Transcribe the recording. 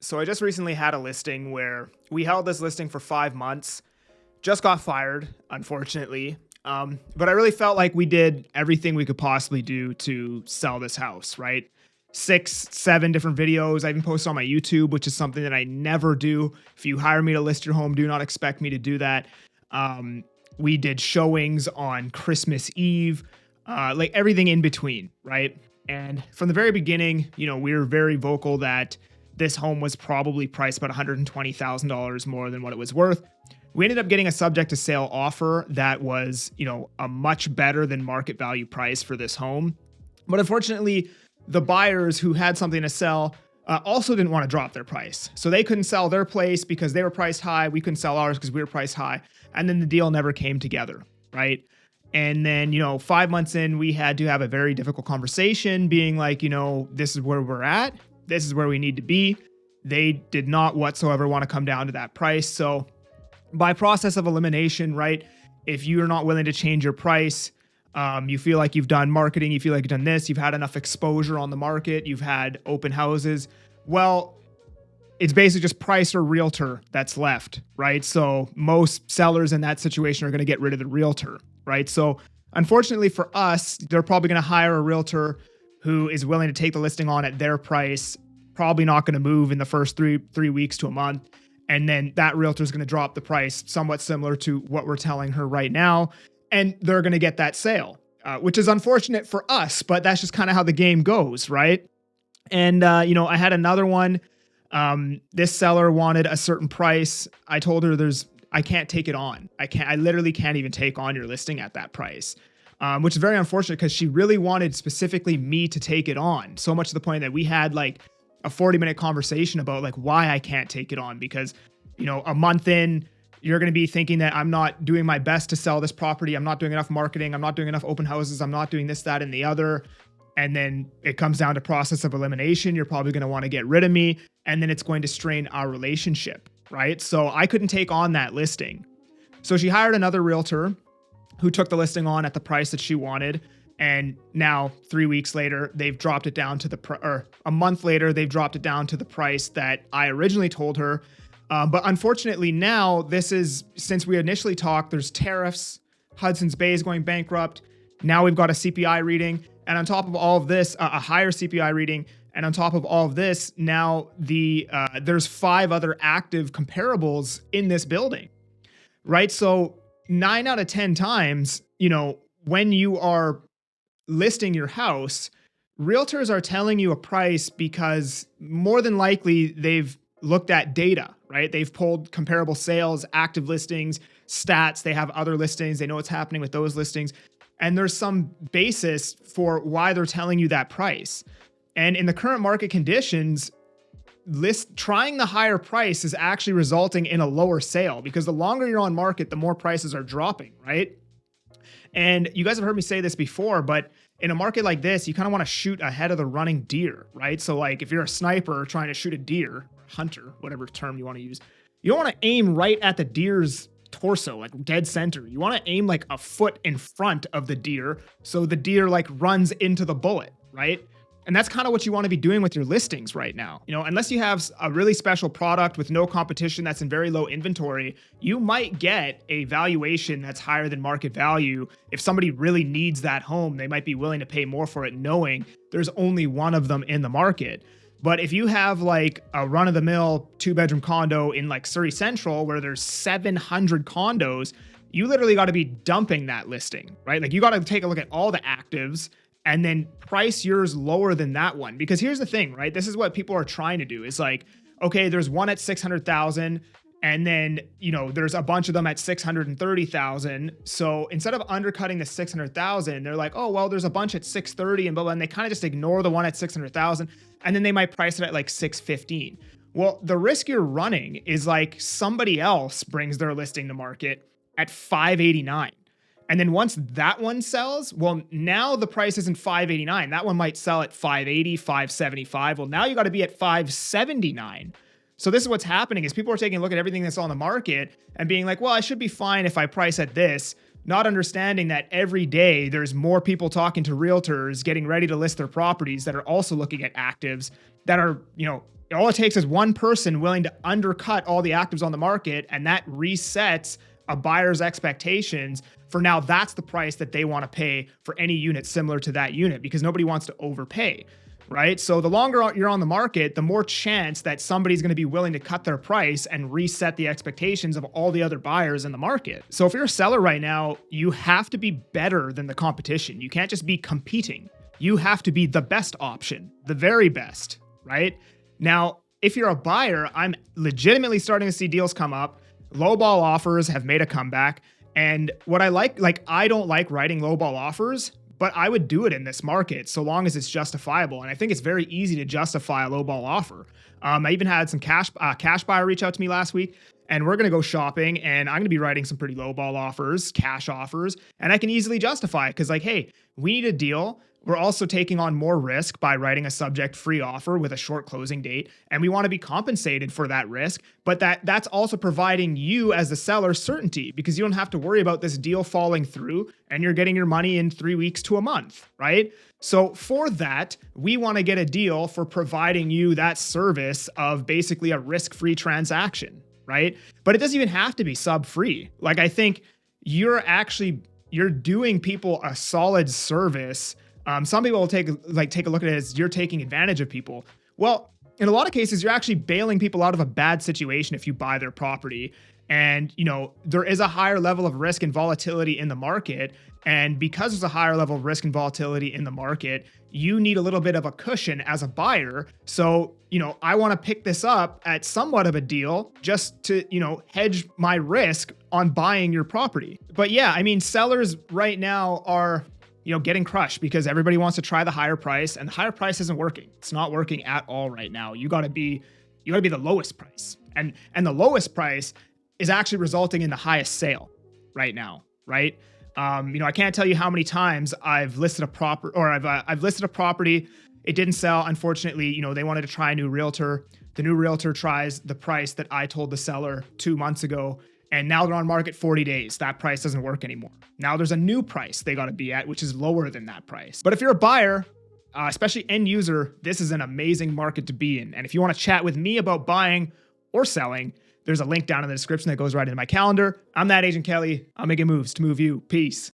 So I just recently had a listing where we held this listing for 5 months, just got fired, unfortunately. But I really felt like we did everything we could possibly do to sell this house, right? 6, 7 different videos. I even posted on my YouTube, which is something that I never do. If you hire me to list your home, do not expect me to do that. Um, we did showings on Christmas Eve, like everything in between, right? And from the very beginning, we were very vocal that this home was probably priced about $120,000 more than what it was worth. We ended up getting a subject to sale offer that was, a much better than market value price for this home. But unfortunately, the buyers who had something to sell also didn't want to drop their price. So they couldn't sell their place because they were priced high. We couldn't sell ours because we were priced high. And then the deal never came together, right? And then, 5 months in, we had to have a very difficult conversation being like, this is where we're at. This is where we need to be. They did not whatsoever want to come down to that price. So by process of elimination, right, if you're not willing to change your price, you feel like you've done marketing, you feel like you've done this, you've had enough exposure on the market, you've had open houses. Well, it's basically just price or realtor that's left, right? So most sellers in that situation are going to get rid of the realtor, right? So unfortunately for us, they're probably going to hire a realtor who is willing to take the listing on at their price, probably not going to move in the first three weeks to a month. And then that realtor is going to drop the price somewhat similar to what we're telling her right now. And they're going to get that sale, which is unfortunate for us, but that's just kind of how the game goes, right? And, I had another one. This seller wanted a certain price. I told her I can't take it on. I literally can't even take on your listing at that price. Which is very unfortunate because she really wanted specifically me to take it on, so much to the point that we had like a 40-minute conversation about like why I can't take it on because, a month in, you're going to be thinking that I'm not doing my best to sell this property. I'm not doing enough marketing. I'm not doing enough open houses. I'm not doing this, that, and the other. And then it comes down to process of elimination. You're probably going to want to get rid of me. And then it's going to strain our relationship, right? So I couldn't take on that listing. So she hired another realtor who took the listing on at the price that she wanted. And now 3 weeks later, they've dropped it down to or a month later, they've dropped it down to the price that I originally told her. But unfortunately now since we initially talked, there's tariffs, Hudson's Bay is going bankrupt. Now we've got a CPI reading. And on top of all of this, a higher CPI reading. And on top of all of this, now there's 5 other active comparables in this building, right? So 9 out of 10 times, when you are listing your house, realtors are telling you a price because more than likely they've looked at data, right? They've pulled comparable sales, active listings, stats. They have other listings. They know what's happening with those listings. And there's some basis for why they're telling you that price. And in the current market conditions, trying the higher price is actually resulting in a lower sale because the longer you're on market, the more prices are dropping, right? And you guys have heard me say this before, but in a market like this, you kind of want to shoot ahead of the running deer, right? So like if you're a sniper trying to shoot a deer, or hunter, whatever term you want to use, you don't want to aim right at the deer's torso, like dead center. You want to aim like a foot in front of the deer so the deer like runs into the bullet, right? And that's kind of what you want to be doing with your listings right now. Unless you have a really special product with no competition that's in very low inventory, you might get a valuation that's higher than market value. If somebody really needs that home, they might be willing to pay more for it knowing there's only one of them in the market. But if you have like a run-of-the-mill 2-bedroom condo in like Surrey Central where there's 700 condos, you literally got to be dumping that listing, right? Like you got to take a look at all the actives and then price yours lower than that one. Because here's the thing, right? This is what people are trying to do. It's like, okay, there's one at 600,000 and then, there's a bunch of them at 630,000. So instead of undercutting the 600,000, they're like, oh, well, there's a bunch at 630 and blah, blah, and they kind of just ignore the one at 600,000 and then they might price it at like 615. Well, the risk you're running is like somebody else brings their listing to market at 589. And then once that one sells, well, now the price isn't 589. That one might sell at 580, 575. Well, now you got to be at 579. So this is what's happening is people are taking a look at everything that's on the market and being like, well, I should be fine if I price at this, not understanding that every day there's more people talking to realtors, getting ready to list their properties that are also looking at actives that are, All it takes is one person willing to undercut all the actives on the market, and that resets a buyer's expectations for now. That's the price that they want to pay for any unit similar to that unit, because nobody wants to overpay, right? So the longer you're on the market, the more chance that somebody's going to be willing to cut their price and reset the expectations of all the other buyers in the market. So if you're a seller right now, you have to be better than the competition. You can't just be competing. You have to be the best option, the very best, right? Now, if you're a buyer, I'm legitimately starting to see deals come up. Lowball offers have made a comeback. And what I like I don't like writing lowball offers, but I would do it in this market so long as it's justifiable. And I think it's very easy to justify a lowball offer. I even had some cash buyer reach out to me last week, and we're going to go shopping, and I'm going to be writing some pretty lowball offers, cash offers, and I can easily justify it because, like, hey, we need a deal. We're also taking on more risk by writing a subject-free offer with a short closing date, and we want to be compensated for that risk, but that's also providing you as the seller certainty because you don't have to worry about this deal falling through and you're getting your money in 3 weeks to a month, right? So for that, we want to get a deal for providing you that service of basically a risk-free transaction, right? But it doesn't even have to be sub-free. Like, I think you're doing people a solid service. Some people will take a look at it as you're taking advantage of people. Well, in a lot of cases, you're actually bailing people out of a bad situation if you buy their property. And, there is a higher level of risk and volatility in the market. And because there's a higher level of risk and volatility in the market, you need a little bit of a cushion as a buyer. So, I want to pick this up at somewhat of a deal just to, hedge my risk on buying your property. But yeah, I mean, sellers right now are getting crushed because everybody wants to try the higher price, and the higher price isn't working. It's not working at all right now. You gotta be the lowest price. And the lowest price is actually resulting in the highest sale right now, right? I can't tell you how many times I've listed I've listed a property. It didn't sell. Unfortunately, they wanted to try a new realtor. The new realtor tries the price that I told the seller 2 months ago. And now they're on market 40 days. That price doesn't work anymore. Now there's a new price they got to be at, which is lower than that price. But if you're a buyer, especially end user, this is an amazing market to be in. And if you want to chat with me about buying or selling, there's a link down in the description that goes right into my calendar. I'm that Agent Kelly. I'm making moves to move you. Peace.